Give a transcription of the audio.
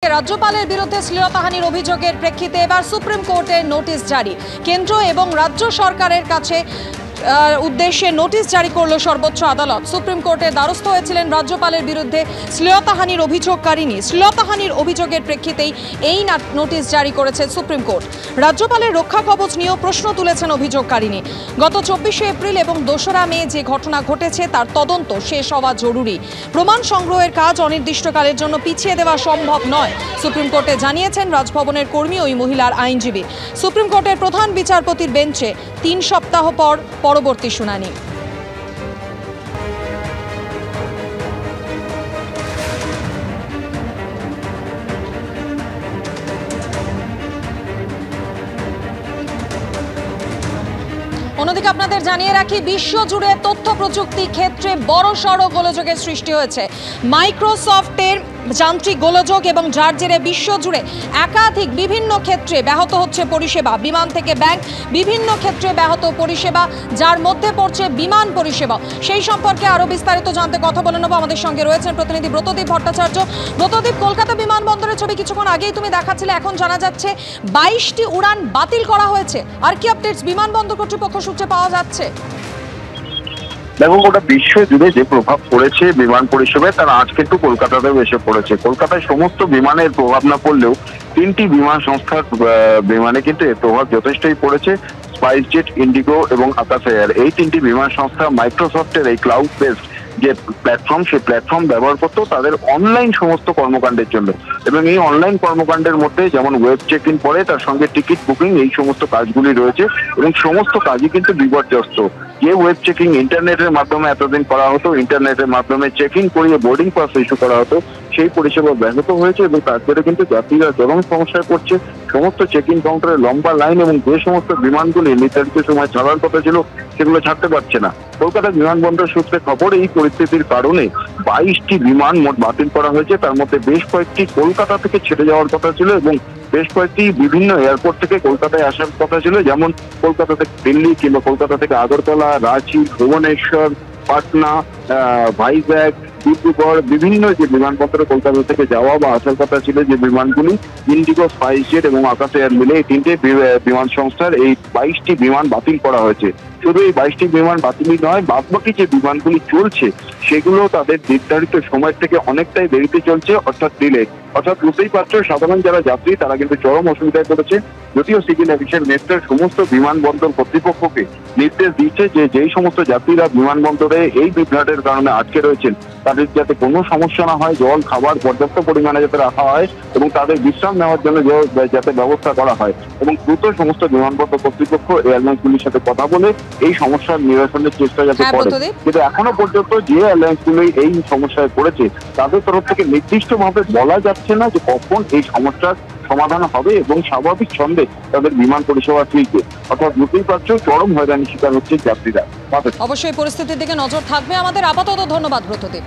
রাজ্যপালের বিরুদ্ধে শ্লীলতাহানির অভিযোগের প্রেক্ষিতে এবার সুপ্রিম কোর্টের নোটিশ জারি। কেন্দ্র এবং রাজ্য সরকারের কাছে উদ্দেশ্যে নোটিশ জারি করল সর্বোচ্চ আদালত। সুপ্রিম কোর্টের দ্বারস্থ হয়েছিলেন রাজ্যপালের বিরুদ্ধে শ্লীলতাহানির অভিযোগকারিনী। শ্লীলতাহানির অভিযোগের প্রেক্ষিতেই এই নোটিশ জারি করেছে সুপ্রিম কোর্ট। রাজ্যপালের রক্ষা কবচ নিয়েও প্রশ্ন তুলেছেন অভিযোগকারিনী। গত 24শে এপ্রিল এবং 2রা মে যে ঘটনা ঘটেছে তার তদন্ত শেষ হওয়া জরুরি। প্রমাণ সংগ্রহের কাজ অনির্দিষ্টকালের জন্য পিছিয়ে দেওয়া সম্ভব নয়, সুপ্রিম কোর্টে জানিয়েছেন রাজভবনের কর্মী ওই মহিলার আইনজীবী। সুপ্রিম কোর্টের প্রধান বিচারপতির বেঞ্চে 3 সপ্তাহ পর পরবর্তী শুনানি। অন্যদিকে আপনাদের জানিয়ে রাখি, বিশ্বজুড়ে তথ্য প্রযুক্তি ক্ষেত্রে বড়সড় গোলযোগের সৃষ্টি হয়েছে। মাইক্রোসফটের যান্ত্রিক গোলযোগ এবং যার জেরে বিশ্বজুড়ে একাধিক বিভিন্ন ক্ষেত্রে ব্যাহত হচ্ছে পরিষেবা। বিমান থেকে ব্যাংক, বিভিন্ন ক্ষেত্রে ব্যাহত পরিষেবা, যার মধ্যে পড়ছে বিমান পরিষেবা। সেই সম্পর্কে আরো বিস্তারিত জানতে কথা বলে নেব। আমাদের সঙ্গে রয়েছেন প্রতিনিধি ব্রতদীপ ভট্টাচার্য। ব্রতদীপ, কলকাতা বিমানবন্দরের ছবি কিছুক্ষণ আগেই তুমি দেখাচ্ছিলে, এখন জানা যাচ্ছে 22টি উড়ান বাতিল করা হয়েছে। আর কি আপডেটস বিমানবন্দর কর্তৃপক্ষ সূত্রে পাওয়া যাচ্ছে? দেখো, গোটা বিশ্ব জুড়ে যে প্রভাব পড়েছে বিমান পরিষেবায়, তার আজ কিন্তু কলকাতাতেও এসে পড়েছে। কলকাতায় সমস্ত বিমানের প্রভাব না পড়লেও 3টি বিমান সংস্থার বিমানে কিন্তু এর প্রভাব যথেষ্টই পড়েছে। স্পাইসজেট, ইন্ডিগো এবং আকাশ এয়ার, এই 3টি বিমান সংস্থা মাইক্রোসফটের এই ক্লাউড বেসড যে প্ল্যাটফর্ম, সেই প্ল্যাটফর্ম ব্যবহার করতো তাদের অনলাইন সমস্ত কর্মকাণ্ডের জন্য। এবং এই অনলাইন কর্মকাণ্ডের মধ্যে যেমন ওয়েব চেক ইন পড়ে, তার সঙ্গে টিকিট বুকিং, এই সমস্ত কাজগুলি রয়েছে এবং সমস্ত কাজই কিন্তু বিপর্যস্ত। যে ওয়েব চেকিং ইন্টারনেটের মাধ্যমে এতদিন করা হতো, ইন্টারনেটের মাধ্যমে চেক ইন করিয়ে বোর্ডিং পাস ইস্যু করা হতো, সেই পরিষেবা ব্যাহত হয়েছে এবং তারপরে কিন্তু যাত্রীরা চরম সমস্যায় পড়ছে। সমস্ত চেক ইন কাউন্টারে লম্বা লাইন এবং যে সমস্ত বিমানগুলি নির্ধারিত সময় ছাড়ার কথা ছিল সেগুলো ছাড়তে পারছে না। কলকাতা বিমানবন্দর সূত্রে খবর, এই পরিস্থিতির কারণে 22টি বিমান মোট বাতিল করা হয়েছে। তার মধ্যে বেশ কয়েকটি কলকাতা থেকে ছেড়ে যাওয়ার কথা ছিল এবং বেশ কয়েকটি বিভিন্ন এয়ারপোর্ট থেকে কলকাতায় আসার কথা ছিল, যেমন কলকাতা থেকে দিল্লি কিংবা কলকাতা থেকে আগরতলা, রাঁচি, ভুবনেশ্বর, পাটনা, ভাইজ্যাগ, ডিব্রুগড়, বিভিন্ন যে বিমানবন্দরে কলকাতা থেকে যাওয়া বা আসার কথা ছিল যে বিমানগুলি, ইন্ডিগো, স্পাইসজেট এবং আকাশ এয়ার মিলে এই 3টে বিমান সংস্থার এই 22টি বিমান বাতিল করা হয়েছে। শুধু এই 22টি বিমান বাতিলই নয়, বাদবাকি যে বিমানগুলি চলছে সেগুলো তাদের নির্ধারিত সময় থেকে অনেকটাই দেরিতে চলছে, অর্থাৎ ডিলে। অর্থাৎ বুঝতেই পারছো, সাধারণ যারা যাত্রী তারা কিন্তু চরম অসুবিধায় পড়েছে। যদিও সিভিল এভিয়েশন মিনিস্টার সমস্ত বিমানবন্দর কর্তৃপক্ষকে নির্দেশ দিচ্ছে যে যেই সমস্ত যাত্রীরা বিমানবন্দরে এই বিভ্রাটের কারণে আটকে রয়েছেন তাদের যাতে কোনো সমস্যা না হয়, জল খাবার পর্যাপ্ত পরিমাণে যাতে রাখা হয় এবং তাদের বিশ্রাম নেওয়ার জন্য যাতে ব্যবস্থা করা হয় এবং দ্রুত সমস্ত বিমানবন্দর কর্তৃপক্ষ এয়ারলাইন্সগুলির সাথে কথা বলে এই সমস্যার নিরসনের চেষ্টা যাতে করে। কিন্তু এখনো পর্যন্ত যে এয়ারলাইন্সগুলি এই সমস্যায় পড়েছে তাদের তরফ থেকে নির্দিষ্টভাবে বলা যাচ্ছে না যে কখন এই সমস্যার সমাধান হবে এবং স্বাভাবিক ছন্দে তাদের বিমান পরিষেবা ফিরবে। অর্থাৎ বুঝতেই পারছো, চরম হয়রানির শিকার হচ্ছে যাত্রীরা। অবশ্যই পরিস্থিতির দিকে নজর থাকবে আমাদের। আপাতত ধন্যবাদ ব্রতদীপ।